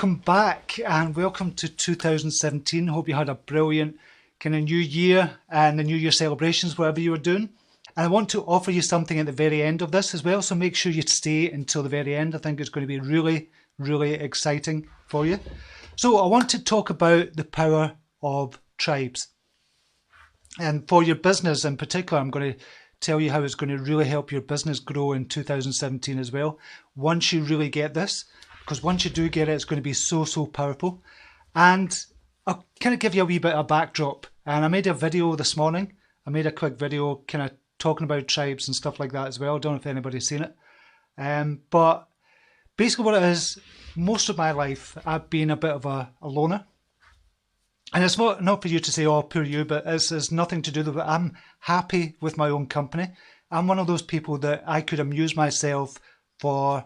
welcome back and welcome to 2017. Hope you had a brilliant kind of new year and the new year celebrations, whatever you were doing. And I want to offer you something at the very end of this as well, so make sure you stay until the very end. I think it's going to be really exciting for you. So I want to talk about the power of tribes. And for your business in particular, I'm going to tell you how it's going to really help your business grow in 2017 as well. Once you really get this, because once you do get it, it's going to be so powerful. And I'll kind of give you a wee bit of backdrop. And I made a video this morning. I made a quick video kind of talking about tribes and stuff like that as well. I don't know if anybody's seen it. But basically what it is, most of my life, I've been a bit of a loner. And it's not for you to say, oh, poor you, but it's nothing to do with it. I'm happy with my own company. I'm one of those people that I could amuse myself for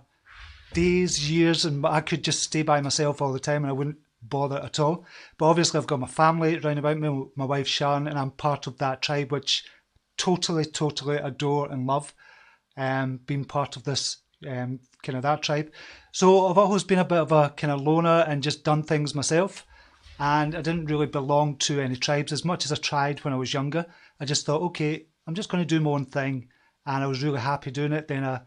days, years, and I could just stay by myself all the time and I wouldn't bother at all. But obviously I've got my family around about me, my wife Sharon, and I'm part of that tribe, which totally adore and love, being part of this kind of that tribe. So I've always been a bit of a kind of loner and just done things myself, and I didn't really belong to any tribes as much as I tried when I was younger. I just thought, okay, I'm just going to do my own thing, and I was really happy doing it. Then I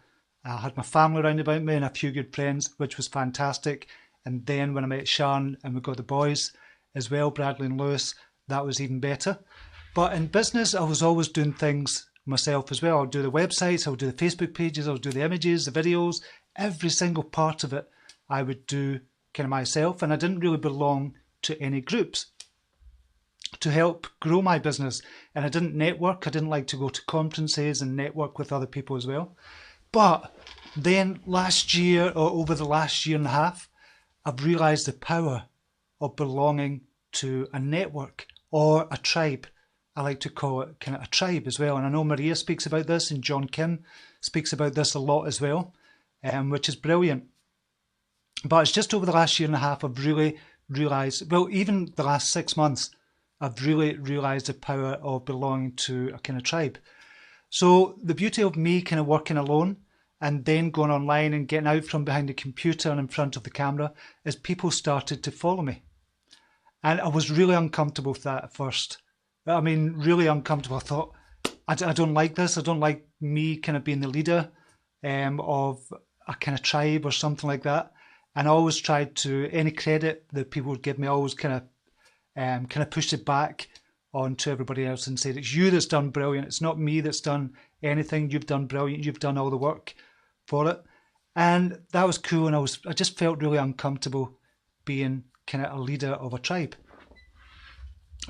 had my family around about me and a few good friends, which was fantastic. And then when I met Sharon and we got the boys as well, Bradley and Lewis, that was even better. But in business, I was always doing things myself as well. I'll do the websites, I'll do the Facebook pages, I'll do the images, the videos, every single part of it I would do kind of myself. And I didn't really belong to any groups to help grow my business. And I didn't network. I didn't like to go to conferences and network with other people as well. But then last year, or over the last year and a half, I've realised the power of belonging to a network or a tribe. I like to call it kind of a tribe as well. And I know Maria speaks about this and John Kim speaks about this a lot as well, which is brilliant. But it's just over the last year and a half I've really realised, well, even the last 6 months, I've really realised the power of belonging to a kind of tribe. So the beauty of me kind of working alone and then going online and getting out from behind the computer and in front of the camera is people started to follow me. And I was really uncomfortable with that at first. I mean, really uncomfortable. I thought, I don't like this. I don't like me kind of being the leader of a kind of tribe or something like that. And I always tried to, any credit that people would give me, I always kind of pushed it back onto everybody else and said, it's you that's done brilliant. It's not me that's done anything. You've done brilliant. You've done all the work for it. And that was cool. And I just felt really uncomfortable being kind of a leader of a tribe.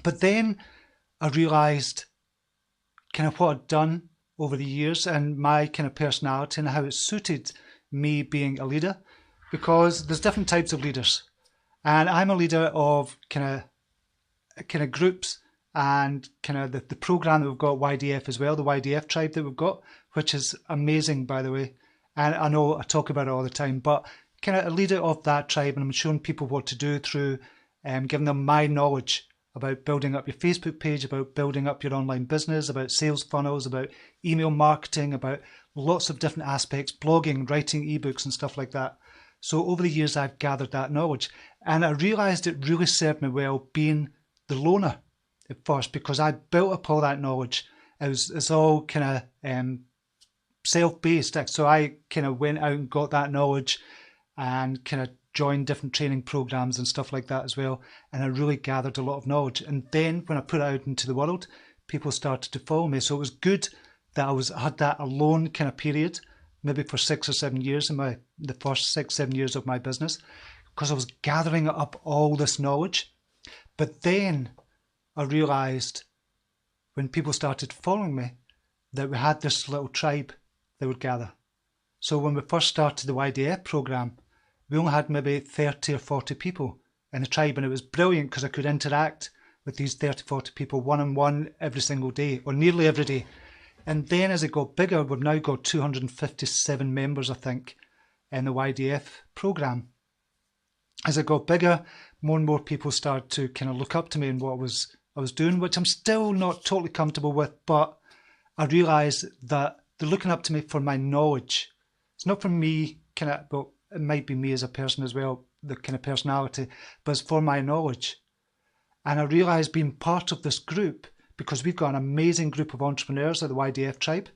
But then I realised kind of what I'd done over the years and my kind of personality and how it suited me being a leader, because there's different types of leaders. And I'm a leader of kind of groups and kind of the program that we've got, YDF as well, the YDF tribe that we've got, which is amazing, by the way. And I know I talk about it all the time, but kind of a leader of that tribe, and I'm showing people what to do through giving them my knowledge about building up your Facebook page, about building up your online business, about sales funnels, about email marketing, about lots of different aspects, blogging, writing ebooks and stuff like that. So over the years, I've gathered that knowledge, and I realised it really served me well being the loner at first, because I built up all that knowledge. It's all kind of self-based. So I kind of went out and got that knowledge and kind of joined different training programs and stuff like that as well. And I really gathered a lot of knowledge. And then when I put it out into the world, people started to follow me. So it was good that I had that alone kind of period, maybe for 6 or 7 years in the first 6-7 years of my business, because I was gathering up all this knowledge. But then I realised when people started following me that we had this little tribe that would gather. So when we first started the YDF program, we only had maybe 30 or 40 people in the tribe, and it was brilliant because I could interact with these 30, 40 people one-on-one every single day, or nearly every day. And then as it got bigger, we've now got 257 members, I think, in the YDF program. As it got bigger, more and more people started to kind of look up to me and what I was doing, which I'm still not totally comfortable with, but I realised that they're looking up to me for my knowledge. It's not for me kind of, well, it might be me as a person as well, the kind of personality, but it's for my knowledge. And I realised being part of this group, because we've got an amazing group of entrepreneurs at the YDF tribe,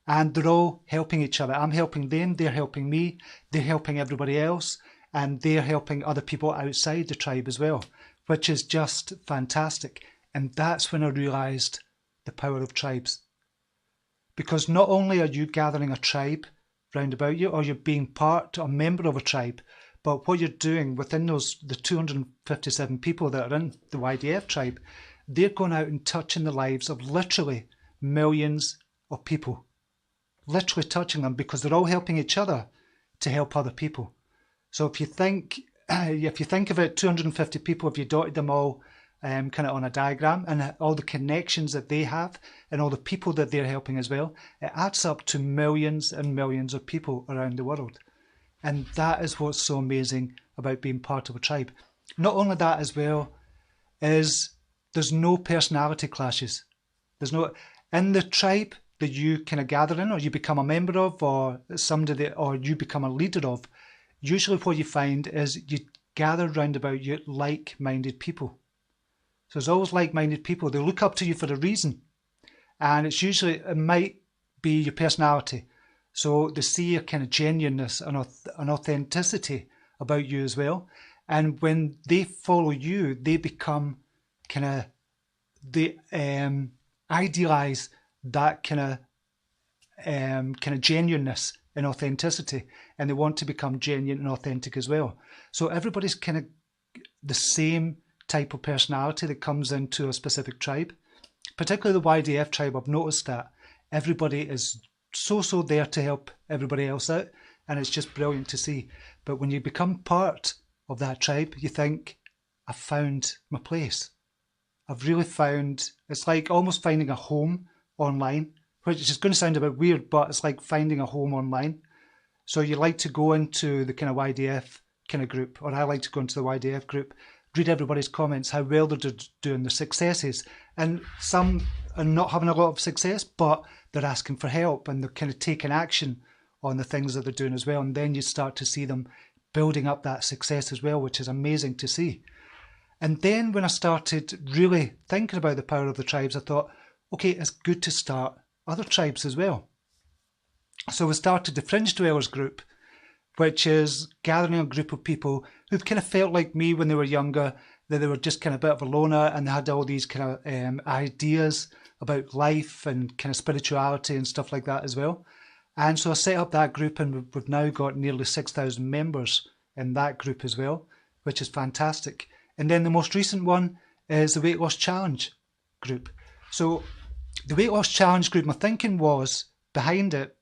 and they're all helping each other. I'm helping them, they're helping me, they're helping everybody else, and they're helping other people outside the tribe as well, which is just fantastic. And that's when I realised the power of tribes. Because not only are you gathering a tribe round about you, or you're being part or member of a tribe, but what you're doing within the 257 people that are in the YDF tribe, they're going out and touching the lives of literally millions of people. Literally touching them, because they're all helping each other to help other people. So if you think of it, 250 people, if you dotted them all kind of on a diagram, and all the connections that they have and all the people that they're helping as well, it adds up to millions and millions of people around the world. And that is what's so amazing about being part of a tribe. Not only that as well, is there's no personality clashes. There's no, in the tribe that you kind of gather in, or you become a member of, or somebody or you become a leader of, usually what you find is you gather round about you like-minded people. So there's always like-minded people. They look up to you for a reason. And it's usually, it might be your personality. So they see a kind of genuineness and an authenticity about you as well. And when they follow you, they become kind of, they idealize that kind of genuineness and authenticity, and they want to become genuine and authentic as well. So everybody's kind of the same type of personality that comes into a specific tribe. Particularly the YDF tribe, I've noticed that everybody is so there to help everybody else out, and it's just brilliant to see. But when you become part of that tribe, you think, I've found my place. I've really found, it's like almost finding a home online, which is going to sound a bit weird, but it's like finding a home online. So you like to go into the kind of YDF kind of group, or I like to go into the YDF group, read everybody's comments, how well they're doing, the successes. And some are not having a lot of success, but they're asking for help, and they're kind of taking action on the things that they're doing as well. And then you start to see them building up that success as well, which is amazing to see. And then when I started really thinking about the power of the tribes, I thought, okay, it's good to start other tribes as well. So we started the Fringe Dwellers group, which is gathering a group of people who've kind of felt like me when they were younger, that they were just kind of a bit of a loner, and they had all these kind of ideas about life and kind of spirituality and stuff like that as well. And so I set up that group, and we've now got nearly 6,000 members in that group as well, which is fantastic. And then the most recent one is the Weight Loss Challenge group. So the Weight Loss Challenge group, my thinking was behind it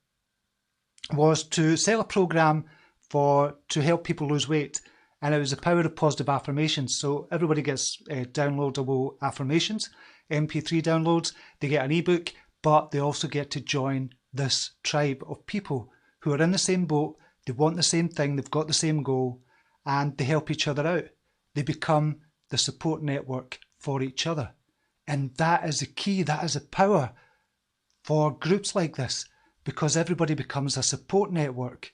was to sell a program to help people lose weight, and it was the power of positive affirmations. So everybody gets downloadable affirmations, MP3 downloads, they get an ebook, but they also get to join this tribe of people who are in the same boat, they want the same thing, they've got the same goal, and they help each other out. They become the support network for each other. And that is the key, that is the power for groups like this, because everybody becomes a support network.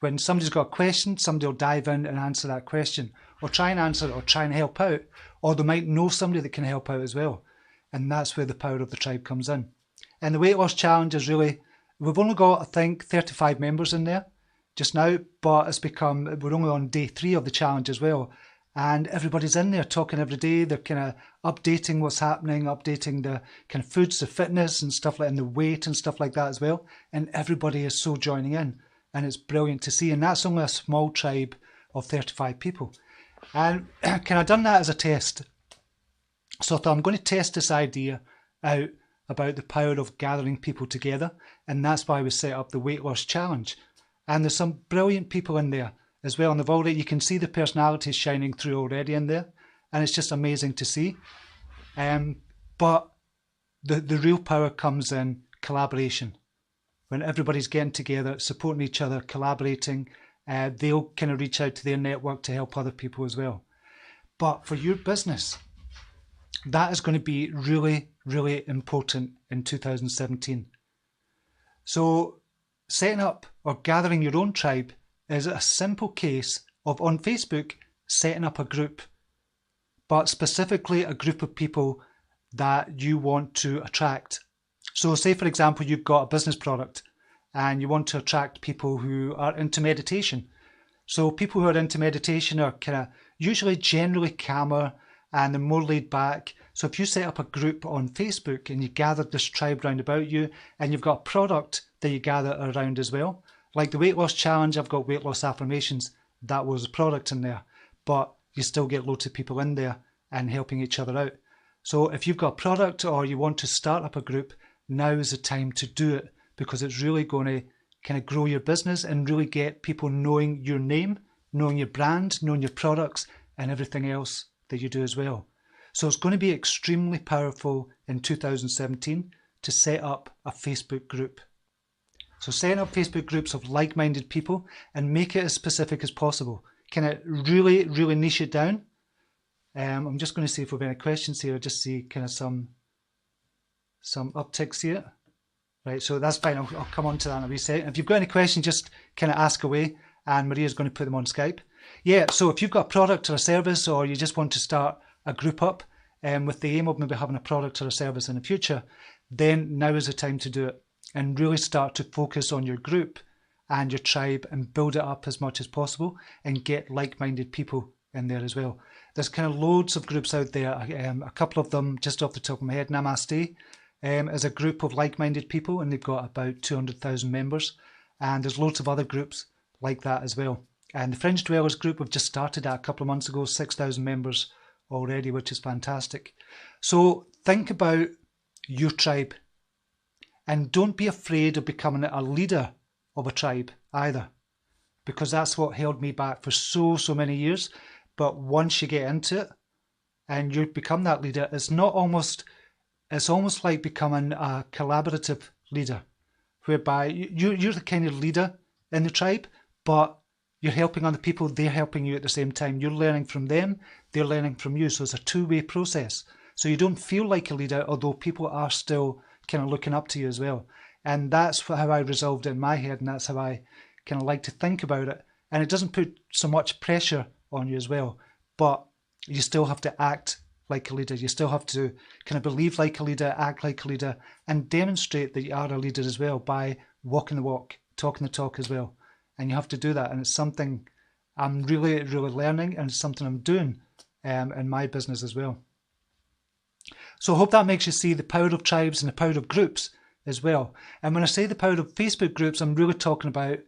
When somebody's got a question, somebody will dive in and answer that question, or try and answer it, or try and help out, or they might know somebody that can help out as well. And that's where the power of the tribe comes in. And the Weight Loss Challenge is really, we've only got, I think, 35 members in there just now, but we're only on day 3 of the challenge as well. And everybody's in there talking every day. They're kind of updating what's happening, updating the kind of foods, the fitness and stuff like, and the weight and stuff like that as well. And everybody is so joining in, and it's brilliant to see. And that's only a small tribe of 35 people. And kind of done that as a test. So I thought I'm going to test this idea out about the power of gathering people together. And that's why we set up the Weight Loss Challenge. And there's some brilliant people in there as well. And they've already, you can see the personalities shining through already in there. And it's just amazing to see. But the real power comes in collaboration. When everybody's getting together, supporting each other, collaborating, they'll kind of reach out to their network to help other people as well. But for your business, that is going to be really, really important in 2017. So setting up or gathering your own tribe is a simple case of, on Facebook, setting up a group, but specifically a group of people that you want to attract. So say for example, you've got a business product and you want to attract people who are into meditation. So people who are into meditation are kind of usually generally calmer and they're more laid back. So if you set up a group on Facebook and you gather this tribe round about you and you've got a product that you gather around as well, like the weight loss challenge, I've got weight loss affirmations, that was a product in there, but you still get loads of people in there and helping each other out. So if you've got a product or you want to start up a group, now is the time to do it, because it's really going to kind of grow your business and really get people knowing your name, knowing your brand, knowing your products and everything else that you do as well. So it's going to be extremely powerful in 2017 to set up a Facebook group. So setting up Facebook groups of like-minded people and make it as specific as possible. Kind of really niche it down. I'm just going to see if we have any questions here. Just see kind of some upticks here. Right, so that's fine. I'll come on to that in a wee second. If you've got any questions, just kind of ask away and Maria's going to put them on Skype. Yeah, so if you've got a product or a service, or you just want to start a group up with the aim of maybe having a product or a service in the future, then now is the time to do it and really start to focus on your group and your tribe and build it up as much as possible and get like-minded people in there as well. There's kind of loads of groups out there. A couple of them just off the top of my head. Namaste is a group of like-minded people and they've got about 200,000 members, and there's loads of other groups like that as well. And the Fringe Dwellers group, we've just started that a couple of months ago, 6,000 members already, which is fantastic. So think about your tribe and don't be afraid of becoming a leader of a tribe either, because that's what held me back for so many years. But once you get into it and you become that leader, it's almost like becoming a collaborative leader, whereby you're the kind of leader in the tribe, but you're helping other people, they're helping you at the same time. You're learning from them, they're learning from you. So it's a two-way process. So you don't feel like a leader, although people are still kind of looking up to you as well. And that's how I resolved it in my head, and that's how I kind of like to think about it. And it doesn't put so much pressure on you as well, but you still have to act like a leader. You still have to kind of believe like a leader, act like a leader, and demonstrate that you are a leader as well by walking the walk, talking the talk as well. And you have to do that. And it's something I'm really learning, and it's something I'm doing in my business as well. So I hope that makes you see the power of tribes and the power of groups as well. And when I say the power of Facebook groups, I'm really talking about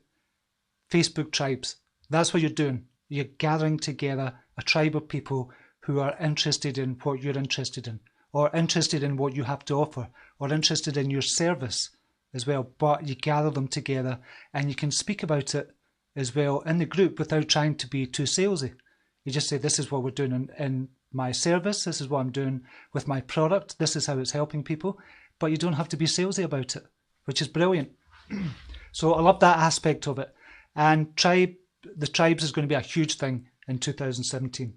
Facebook tribes. That's what you're doing. You're gathering together a tribe of people who are interested in what you're interested in, or interested in what you have to offer, or interested in your service as well. But you gather them together and you can speak about it as well in the group without trying to be too salesy. You just say, this is what we're doing in my service, this is what I'm doing with my product, this is how it's helping people, but you don't have to be salesy about it, which is brilliant. So I love that aspect of it. And the tribes is going to be a huge thing in 2017.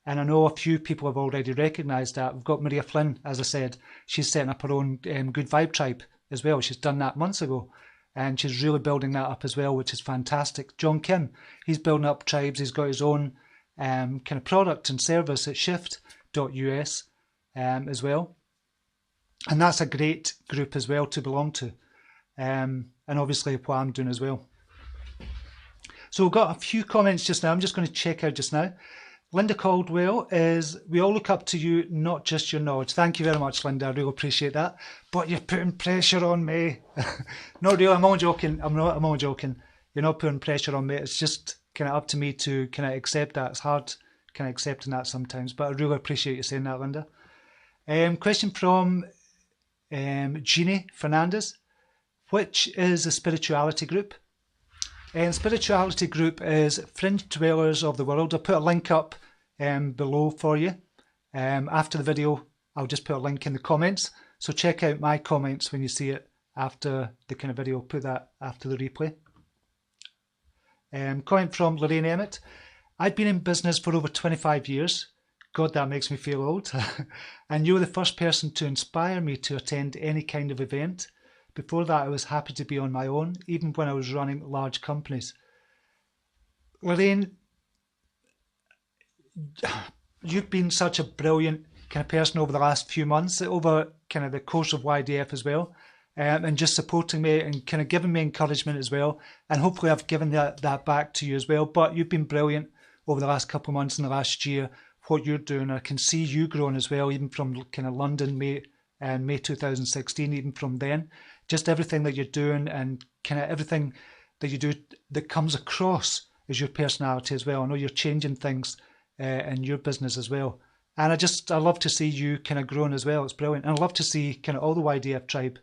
And I know a few people have already recognised that. We've got Maria Flynn, as I said, she's setting up her own Good Vibe tribe as well. She's done that months ago, and she's really building that up as well, which is fantastic. John Kim, he's building up tribes. He's got his own kind of product and service at shift.us as well. And that's a great group as well to belong to. And obviously what I'm doing as well. So we've got a few comments just now. I'm just going to check out just now. Linda Caldwell is, we all look up to you, not just your knowledge. Thank you very much, Linda. I really appreciate that. But you're putting pressure on me. Not really, I'm only joking. I'm only joking. You're not putting pressure on me. It's just kind of up to me to kind of accept that. It's hard kind of accepting that sometimes, but I really appreciate you saying that, Linda. Question from Jeannie Fernandez. Which is a spirituality group? And spirituality group is Fringe Dwellers of the World. I'll put a link up below for you. After the video, I'll just put a link in the comments. So check out my comments when you see it after the kind of video. I'll put that after the replay. Comment from Lorraine Emmett. I've been in business for over 25 years. God, that makes me feel old. And you were the first person to inspire me to attend any kind of event. Before that, I was happy to be on my own, even when I was running large companies. Lorraine, you've been such a brilliant kind of person over the last few months, over kind of the course of YDF as well, and just supporting me and kind of giving me encouragement as well. And hopefully I've given that back to you as well. But you've been brilliant over the last couple of months and the last year, what you're doing. I can see you growing as well, even from kind of London, May 2016, even from then. Just everything that you're doing and kind of everything that you do that comes across as your personality as well. I know you're changing things in your business as well. And I love to see you kind of growing as well. It's brilliant. And I love to see kind of all the YDF tribe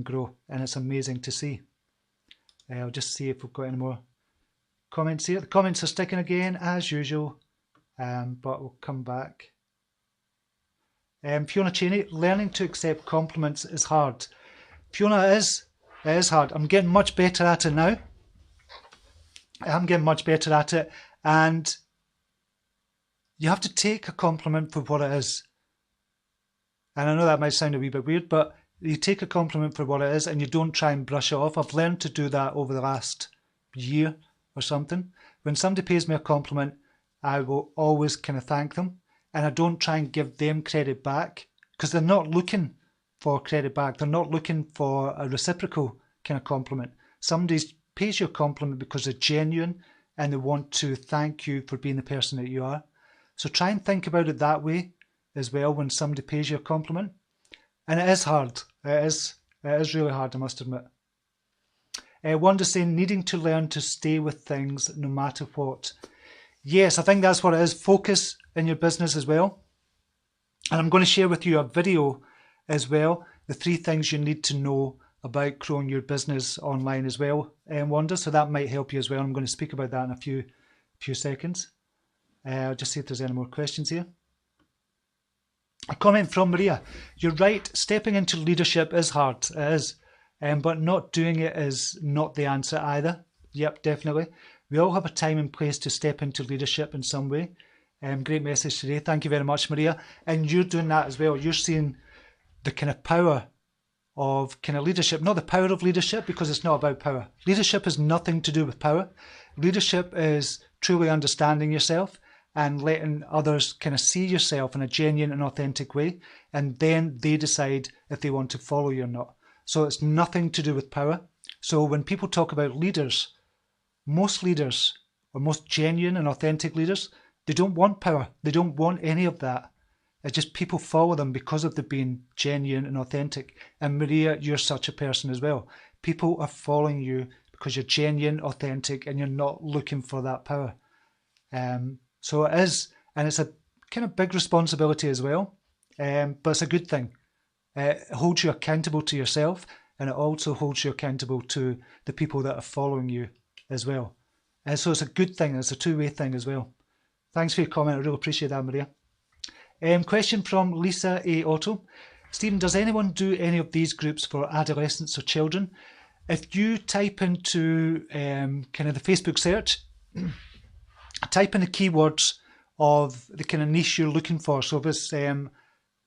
grow. And it's amazing to see. I'll just see if we've got any more comments here. The comments are sticking again as usual. But we'll come back. Fiona Cheney, learning to accept compliments is hard. Fiona, it is hard. I'm getting much better at it now. I'm getting much better at it. And you have to take a compliment for what it is. And I know that might sound a wee bit weird, but you take a compliment for what it is and you don't try and brush it off. I've learned to do that over the last year or something. When somebody pays me a compliment, I will always kind of thank them. And I don't try and give them credit back because they're not looking for credit back. They're not looking for a reciprocal kind of compliment. Somebody pays you a compliment because they're genuine and they want to thank you for being the person that you are. So try and think about it that way as well when somebody pays you a compliment. And it is hard. It is really hard, I must admit. Wanda's saying, needing to learn to stay with things no matter what. Yes, I think that's what it is. Focus in your business as well. And I'm going to share with you a video as well. The 3 things you need to know about growing your business online as well, Wanda. So that might help you as well. I'm going to speak about that in a few seconds. I'll just see if there's any more questions here. A comment from Maria. You're right, stepping into leadership is hard. It is. But not doing it is not the answer either. Yep, definitely. We all have a time and place to step into leadership in some way. Great message today. Thank you very much, Maria. And you're doing that as well. You're seeing the kind of power of kind of leadership. Not the power of leadership, because it's not about power. Leadership has nothing to do with power. Leadership is truly understanding yourself and letting others kind of see yourself in a genuine and authentic way. And then they decide if they want to follow you or not. So it's nothing to do with power. So when people talk about leaders, most leaders, or most genuine and authentic leaders, they don't want power. They don't want any of that. It's just people follow them because of them being genuine and authentic. And Maria, you're such a person as well. People are following you because you're genuine, authentic, and you're not looking for that power. So it is, and it's a kind of big responsibility as well. But it's a good thing. It holds you accountable to yourself, and it also holds you accountable to the people that are following you as well. So it's a good thing. It's a two-way thing as well. Thanks for your comment. I really appreciate that, Maria. Question from Lisa A. Otto. Stephen, does anyone do any of these groups for adolescents or children? If you type into kind of the Facebook search, type in the keywords of the kind of niche you're looking for. So if it's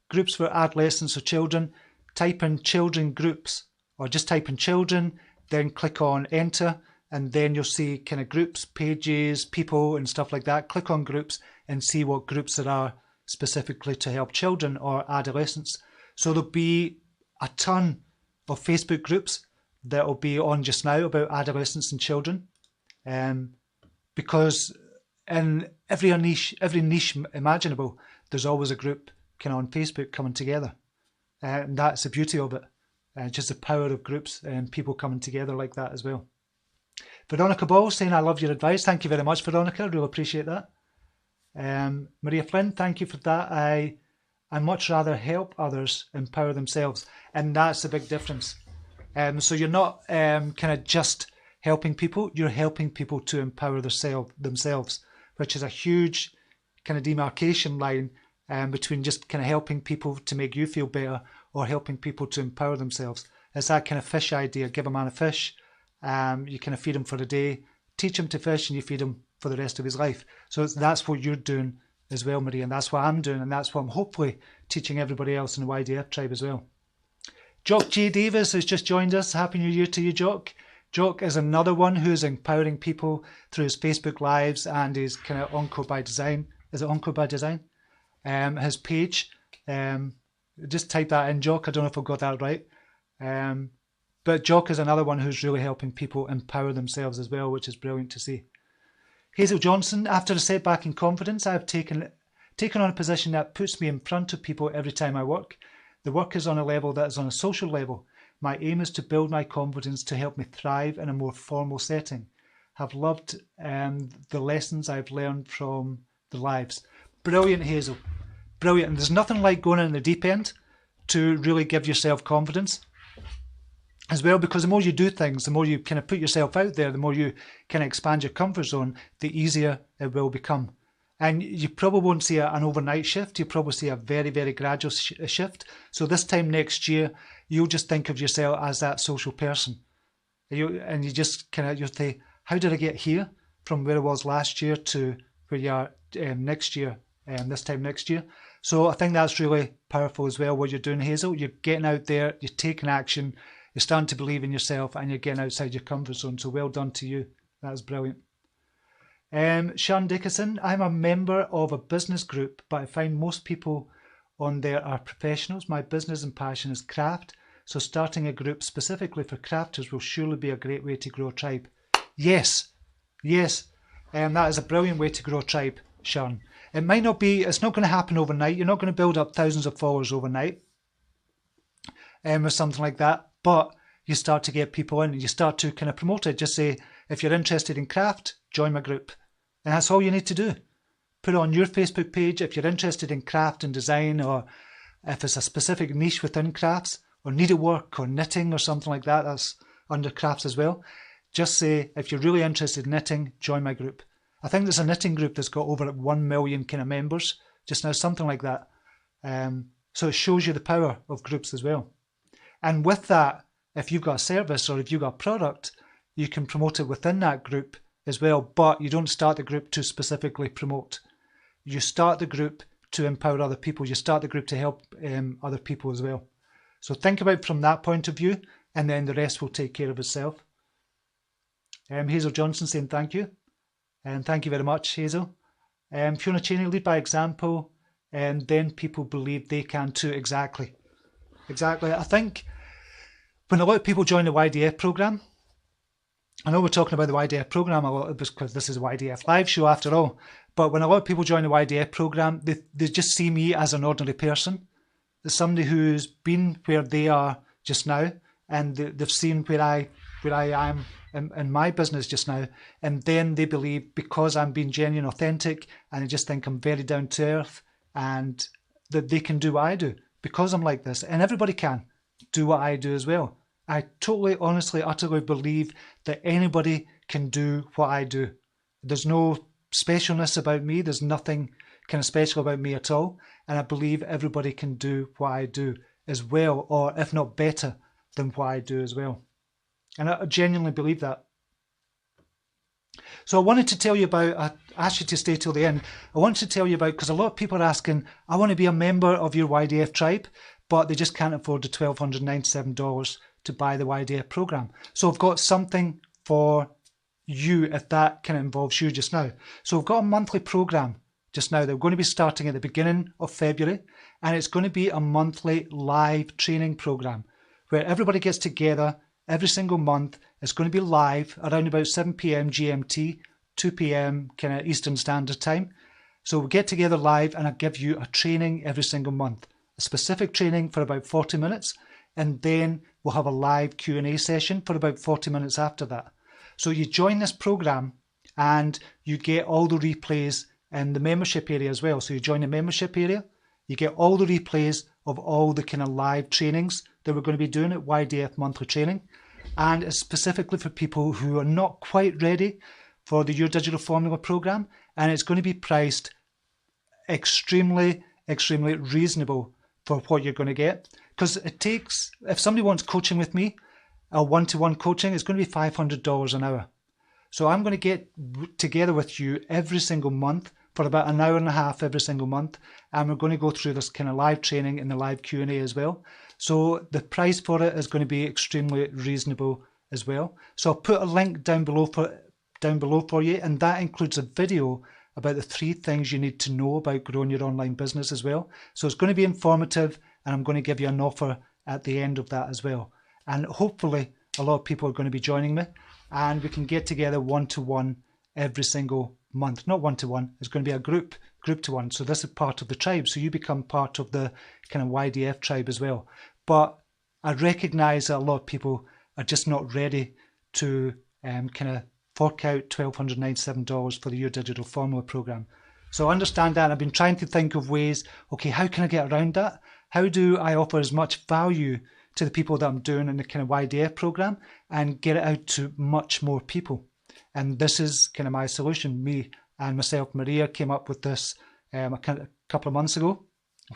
groups for adolescents or children, type in children groups, or just type in children, then click on enter, and then you'll see kind of groups, pages, people and stuff like that. Click on groups and see what groups there are specifically to help children or adolescents. So there'll be a ton of Facebook groups that will be on just now about adolescents and children, because in every niche imaginable, there's always a group kind of on Facebook coming together, and that's the beauty of it. Just the power of groups and people coming together like that as well. Veronica Ball saying, I love your advice. Thank you very much, Veronica. I really appreciate that. Maria Flynn, thank you for that. I much rather help others empower themselves, and that's the big difference. So you're not kind of just helping people, you're helping people to empower themselves, which is a huge kind of demarcation line between just kind of helping people to make you feel better or helping people to empower themselves. It's that kind of fish idea. Give a man a fish, you kind of feed him for a day, teach him to fish, and you feed him for the rest of his life. So that's what you're doing as well, Maria, and that's what I'm doing, and that's what I'm hopefully teaching everybody else in the YDF tribe as well. Jock J. Davis has just joined us. Happy New Year to you, Jock. Jock is another one who's empowering people through his Facebook Lives and his kind of Encore by Design Is it Encore by Design? His page. Just type that in, Jock. I don't know if I got that right. But Jock is another one who's really helping people empower themselves as well, which is brilliant to see. Hazel Johnson, after a setback in confidence, I have taken on a position that puts me in front of people every time I work. The work is on a level that is on a social level. My aim is to build my confidence to help me thrive in a more formal setting. Have loved the lessons I've learned from the lives. Brilliant, Hazel. Brilliant. And there's nothing like going in the deep end to really give yourself confidence as well, because the more you do things, the more you kind of put yourself out there, the more you kind of expand your comfort zone, the easier it will become. And you probably won't see an overnight shift. You probably see a very, very gradual shift. So this time next year, you'll just think of yourself as that social person. And you just kind of, you'll say, how did I get here from where I was last year to where you are next year, this time next year? So I think that's really powerful as well, what you're doing, Hazel. You're getting out there, you're taking action, you're starting to believe in yourself, and you're getting outside your comfort zone. So well done to you. That's brilliant. Sean Dickerson, I'm a member of a business group, but I find most people on there are professionals. My business and passion is craft, so starting a group specifically for crafters will surely be a great way to grow a tribe. Yes, yes, that is a brilliant way to grow a tribe, Sean. It might not be, it's not going to happen overnight. You're not going to build up thousands of followers overnight or something like that, but you start to get people in and you start to kind of promote it. Just say, if you're interested in craft, join my group. And that's all you need to do. Put it on your Facebook page if you're interested in craft and design, or if it's a specific niche within crafts, or needlework or knitting or something like that, that's under crafts as well. Just say, if you're really interested in knitting, join my group. I think there's a knitting group that's got over 1 million kind of members just now, something like that. So it shows you the power of groups as well. And with that, if you've got a service or if you've got a product, you can promote it within that group as well, but you don't start the group to specifically promote. You start the group to empower other people. You start the group to help other people as well. So think about it from that point of view, and then the rest will take care of itself. Hazel Johnson saying thank you. And thank you very much, Hazel. Fiona Cheney, lead by example, and then people believe they can too. Exactly. Exactly. I think when a lot of people join the YDF program, I know we're talking about the YDF program a lot because this is a YDFLive show after all, but when a lot of people join the YDF program, they just see me as an ordinary person. There's somebody who's been where they are just now, and they've seen where I am in my business just now, and then they believe because I'm being genuine, authentic, and they just think I'm very down to earth, and that they can do what I do because I'm like this, and everybody can do what I do as well. I totally, honestly, utterly believe that anybody can do what I do. There's no specialness about me. There's nothing kind of special about me at all. And I believe everybody can do what I do as well, or if not better than what I do as well. And I genuinely believe that. So I wanted to tell you about, I asked you to stay till the end. I wanted to tell you about, because a lot of people are asking, I want to be a member of your YDF tribe, but they just can't afford the $1,297 to buy the YDF program. So I've got something for you if that kind of involves you just now. So we've got a monthly program just now that we're going to be starting at the beginning of February, and it's going to be a monthly live training program where everybody gets together every single month. It's going to be live around about 7 p.m. GMT, 2 p.m. kind of Eastern Standard Time. So we get together live and I give you a training every single month, a specific training for about 40 minutes, and then we'll have a live Q&A session for about 40 minutes after that. So you join this program and you get all the replays in the membership area as well. So you join the membership area, you get all the replays of all the kind of live trainings that we're going to be doing at YDF Monthly Training. And it's specifically for people who are not quite ready for the Your Digital Formula program. And it's going to be priced extremely, extremely reasonable for what you're going to get. Because it takes, if somebody wants coaching with me, a one-to-one coaching, it's going to be $500 an hour. So I'm going to get together with you every single month for about an hour and a half every single month. And we're going to go through this kind of live training and the live Q&A as well. So the price for it is going to be extremely reasonable as well. So I'll put a link down below for you, and that includes a video about the 3 things you need to know about growing your online business as well. So it's going to be informative, and I'm going to give you an offer at the end of that as well. And hopefully a lot of people are going to be joining me, and we can get together one-to-one every single month. Not one-to-one, it's going to be a group to one. So this is part of the tribe. So you become part of the kind of YDF tribe as well. But I recognize that a lot of people are just not ready to kind of fork out $1,297 for the Your Digital Formula program. So I understand that. I've been trying to think of ways, okay, how can I get around that? How do I offer as much value to the people that I'm doing in the kind of YDF program and get it out to much more people? And this is kind of my solution. Me and myself, Maria, came up with this a couple of months ago,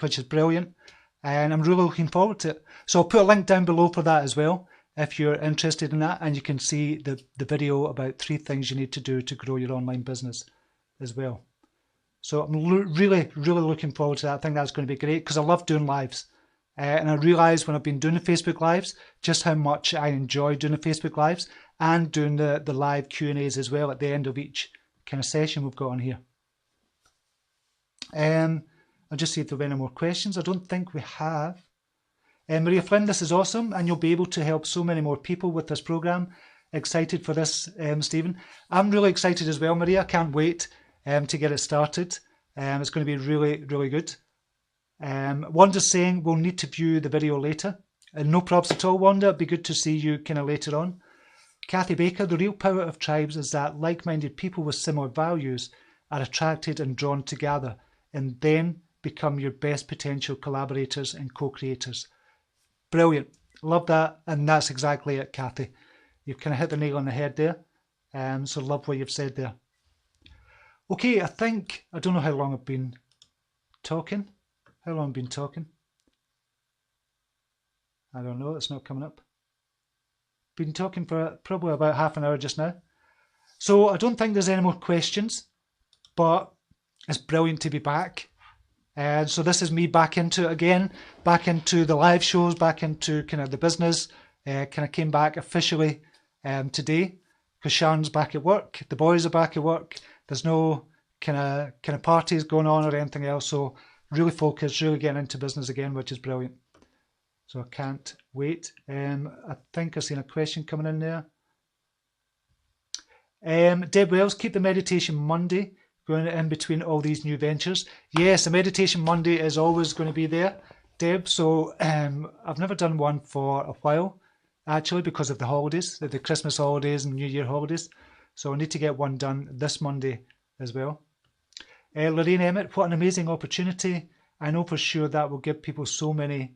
which is brilliant. And I'm really looking forward to it. So I'll put a link down below for that as well, if you're interested in that. And you can see the video about 3 things you need to do to grow your online business as well. So I'm really looking forward to that. I think that's going to be great because I love doing lives. And I realised when I've been doing the Facebook Lives, just how much I enjoy doing the Facebook Lives and doing the live Q&As as well at the end of each kind of session we've got on here. I'll just see if there are any more questions. I don't think we have. Maria Flynn, this is awesome, and you'll be able to help so many more people with this program. Excited for this, Stephen. I'm really excited as well, Maria. I can't wait to get it started. It's going to be really good. Wanda's saying we'll need to view the video later. No probs at all, Wanda. It'd be good to see you kind of later on. Kathy Baker, the real power of tribes is that like-minded people with similar values are attracted and drawn together and then become your best potential collaborators and co-creators. Brilliant. Love that. And that's exactly it, Kathy. You've kind of hit the nail on the head there. So love what you've said there. Okay, I don't know how long I've been talking. How long I've been talking? I don't know, it's not coming up. Been talking for probably about half an hour just now. So I don't think there's any more questions, but it's brilliant to be back. And so this is me back into it again, back into the live shows, back into kind of the business. Kind of came back officially today because Sharon's back at work, the boys are back at work. There's no kind of parties going on or anything else. So really focused, really getting into business again, which is brilliant. So I can't wait. I think I've seen a question coming in there. Deb Wells, keep the Meditation Monday going in between all these new ventures. Yes, the Meditation Monday is always going to be there, Deb. So I've never done one for a while, actually, because of the holidays, the Christmas holidays and New Year holidays. So I need to get one done this Monday as well. Lorraine Emmett, what an amazing opportunity. I know for sure that will give people so many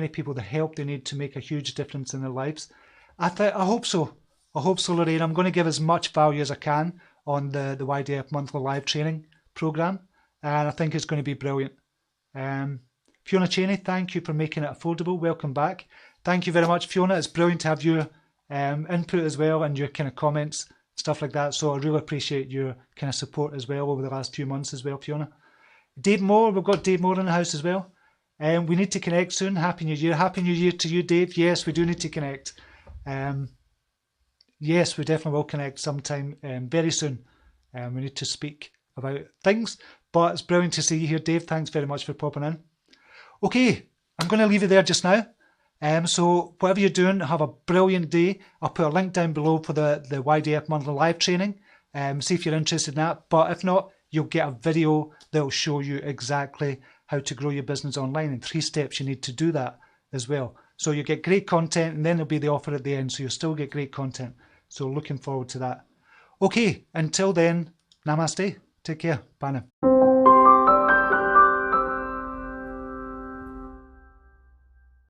people the help they need to make a huge difference in their lives. I hope so. I hope so, Lorraine. I'm going to give as much value as I can on the YDF monthly live training program, and I think it's going to be brilliant. Fiona Cheney, thank you for making it affordable. Welcome back. Thank you very much, Fiona. It's brilliant to have your input as well and your kind of comments, stuff like that. So I really appreciate your kind of support as well over the last few months as well, Fiona. Dave Moore, we've got Dave Moore in the house as well. We need to connect soon. Happy New Year. Happy New Year to you, Dave. Yes, we do need to connect. Yes, we definitely will connect sometime very soon. We need to speak about things, but it's brilliant to see you here, Dave. Thanks very much for popping in. Okay, I'm going to leave it there just now. So whatever you're doing, have a brilliant day. I'll put a link down below for the YDF monthly live training. See if you're interested in that. But if not, you'll get a video that will show you exactly how to grow your business online and 3 steps you need to do that as well. So you get great content, and then there'll be the offer at the end. So you'll still get great content. So looking forward to that. Okay, until then, namaste. Take care. Bye now.